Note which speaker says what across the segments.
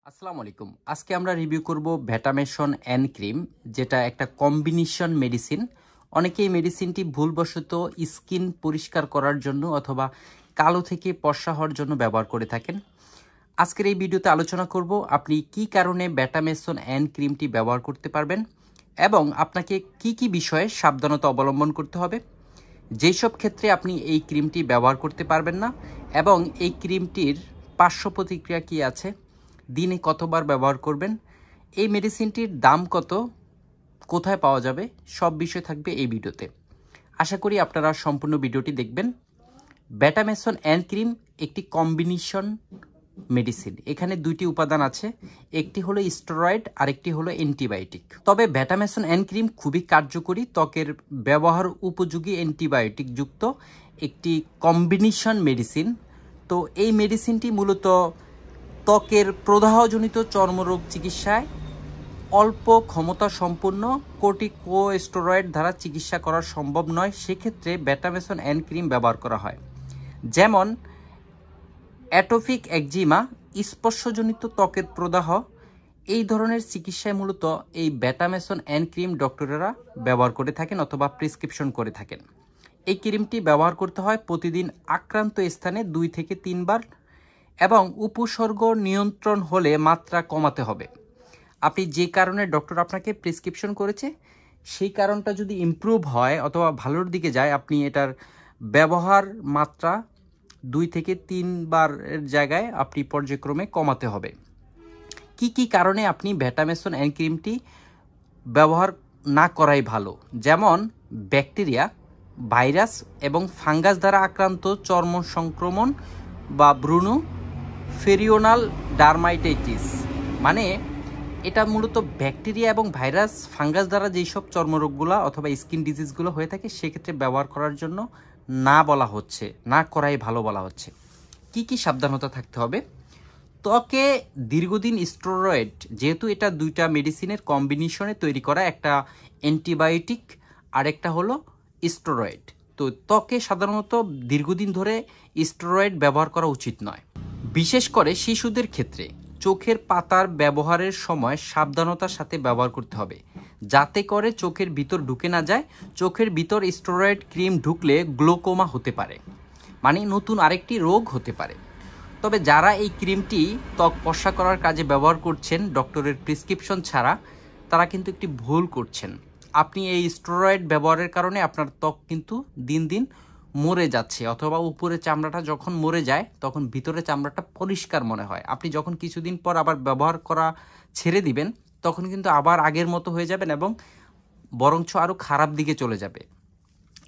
Speaker 1: আসসালামু আলাইকুম। আজকে আমরা রিভিউ করব ভ্যাটামেশন এন ক্রিম, যেটা একটা কম্বিনেশন মেডিসিন। অনেকে এই মেডিসিনটি ভুলবশত স্কিন পরিষ্কার করার জন্য অথবা কালো থেকে ফর্সা হওয়ার জন্য ব্যবহার করে থাকেন। আজকের এই ভিডিওতে আলোচনা করব আপনি কি কারণে ভ্যাটামেশন এন ক্রিমটি ব্যবহার করতে পারবেন এবং আপনাকে কি কি বিষয়ে সাবধানতা অবলম্বন করতে হবে, যেসব ক্ষেত্রে আপনি এই ক্রিমটি ব্যবহার করতে পারবেন না এবং এই ক্রিমটির পার্শ্ব প্রতিক্রিয়া কী আছে, দিনে কতবার ব্যবহার করবেন, এই মেডিসিনটির দাম কত, কোথায় পাওয়া যাবে, সব বিষয় থাকবে এই ভিডিওতে। আশা করি আপনারা সম্পূর্ণ ভিডিওটি দেখবেন। ভ্যাটামেশন এন ক্রিম একটি কম্বিনেশন মেডিসিন। এখানে দুইটি উপাদান আছে, একটি হলো স্টেরয়েড আর একটি হলো অ্যান্টিবায়োটিক। তবে ভ্যাটামেশন এন ক্রিম খুবই কার্যকরী, ত্বকের ব্যবহার উপযোগী অ্যান্টিবায়োটিক যুক্ত একটি কম্বিনেশন মেডিসিন। তো এই মেডিসিনটি মূলত ত্বকের প্রদাহজনিত চর্মরোগ চিকিৎসায় অল্প ক্ষমতা সম্পন্ন কর্টিকোস্টেরয়েড দ্বারা চিকিৎসা করা সম্ভব নয়, সেক্ষেত্রে ভ্যাটামেশন এন ক্রিম ব্যবহার করা হয়। যেমন অ্যাটোপিক একজিমা, স্পর্শজনিত ত্বকের প্রদাহ, এই ধরনের চিকিৎসায় মূলত এই ভ্যাটামেশন এন ক্রিম ডক্টরেরা ব্যবহার করে থাকেন অথবা প্রেসক্রিপশন করে থাকেন। এই ক্রিমটি ব্যবহার করতে হয় প্রতিদিন আক্রান্ত স্থানে 2 থেকে 3 বার এবং উপসর্গ নিয়ন্ত্রণ হলে মাত্রা কমাতে হবে। আপনি যে কারণে ডক্টর আপনাকে প্রেসক্রিপশন করেছে সেই কারণটা যদি ইমপ্রুভ হয় অথবা ভালোর দিকে যায়, আপনি এটার ব্যবহার মাত্রা 2 থেকে 3 বারের জায়গায় আপনি পর্যায়ক্রমে কমাতে হবে। কি কি কারণে আপনি ভ্যাটামেশন এন ক্রিমটি ব্যবহার না করাই ভালো, যেমন ব্যাকটেরিয়া, ভাইরাস এবং ফাঙ্গাস দ্বারা আক্রান্ত চর্ম সংক্রমণ বা ব্রুন ফেরিওনাল ডার্মাইটাইটিস, মানে এটা মূলত ব্যাকটেরিয়া এবং ভাইরাস ফাঙ্গাস দ্বারা যেই সব চর্মরোগগুলো অথবা স্কিন ডিজিজগুলো হয়ে থাকে সেক্ষেত্রে ব্যবহার করার জন্য না বলা হচ্ছে, না করাই ভালো বলা হচ্ছে। কি কি সাবধানতা থাকতে হবে? ত্বকে দীর্ঘদিন স্টেরয়েড, যেহেতু এটা দুইটা মেডিসিনের কম্বিনেশনে তৈরি করা, একটা অ্যান্টিবায়োটিক আর একটা হলো স্টেরয়েড, তো ত্বকে সাধারণত দীর্ঘদিন ধরে স্টেরয়েড ব্যবহার করা উচিত নয়। বিশেষ করে শিশুদের ক্ষেত্রে চোখের পাতার ব্যবহারের সময় সাবধানতার সাথে ব্যবহার করতে হবে, যাতে করে চোখের ভিতর ঢুকে না যায়। চোখের ভিতর স্টেরয়েড ক্রিম ঢুকলে গ্লোকোমা হতে পারে, মানে নতুন আরেকটি রোগ হতে পারে। তবে যারা এই ক্রিমটি ত্বক ফর্সা করার কাজে ব্যবহার করছেন ডক্টরের প্রেসক্রিপশন ছাড়া, তারা কিন্তু একটি ভুল করছেন। আপনি এই স্টেরয়েড ব্যবহারের কারণে আপনার ত্বক কিন্তু দিন দিন মরে যাচ্ছে, অথবা উপরে চামড়াটা যখন মরে যায় তখন ভিতরে চামড়াটা পরিষ্কার মনে হয়। আপনি যখন কিছুদিন পর আবার ব্যবহার করা ছেড়ে দিবেন তখন কিন্তু আবার আগের মতো হয়ে যাবেন এবং বরঞ্চ আরও খারাপ দিকে চলে যাবে।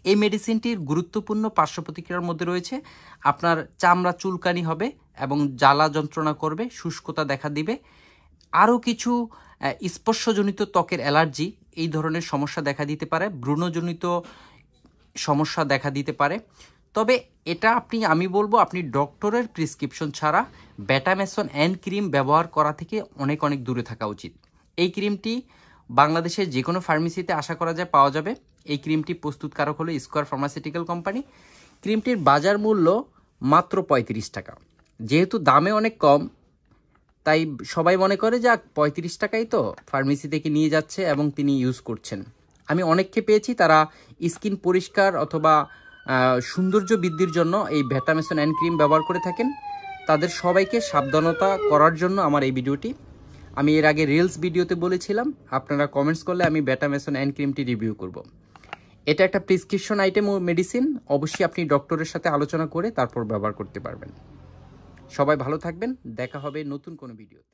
Speaker 1: এই মেডিসিনটির গুরুত্বপূর্ণ পার্শ্ব প্রতিক্রিয়ার মধ্যে রয়েছে আপনার চামড়া চুলকানি হবে এবং জ্বালা যন্ত্রণা করবে, শুষ্কতা দেখা দিবে, আরও কিছু স্পর্শজনিত ত্বকের অ্যালার্জি, এই ধরনের সমস্যা দেখা দিতে পারে, ব্রণজনিত সমস্যা দেখা দিতে পারে। তবে এটা আমি বলবো আপনি ডক্টরের প্রেসক্রিপশন ছাড়া ভ্যাটামেশন এন ক্রিম ব্যবহার করা থেকে অনেক অনেক দূরে থাকা উচিত। এই ক্রিমটি বাংলাদেশের যে কোনো ফার্মেসিতে আশা করা যায় পাওয়া যাবে। এই ক্রিমটি প্রস্তুতকারক হলো স্কোয়ার ফার্মাসিউটিক্যাল কোম্পানি। ক্রিমটির বাজার মূল্য মাত্র 35 টাকা। যেহেতু দামে অনেক কম, তাই সবাই মনে করে যে 35 টাকাই তো, ফার্মেসি থেকে নিয়ে যাচ্ছে এবং তিনি ইউজ করছেন। আমি অনেককে পেয়েছি তারা স্কিন পরিষ্কার অথবা সৌন্দর্য বৃদ্ধির জন্য এই ভ্যাটামেশন এন ক্রিম ব্যবহার করে থাকেন। তাদের সবাইকে সাবধানতা করার জন্য আমার এই ভিডিওটি। আমি এর আগে রিলস ভিডিওতে বলেছিলাম আপনারা কমেন্টস করলে আমি ভ্যাটামেশন এন ক্রিমটি রিভিউ করব। এটা একটা প্রেসক্রিপশন আইটেম ও মেডিসিন, অবশ্যই আপনি ডক্টরের সাথে আলোচনা করে তারপর ব্যবহার করতে পারবেন। সবাই ভালো থাকবেন, দেখা হবে নতুন কোনো ভিডিওতে।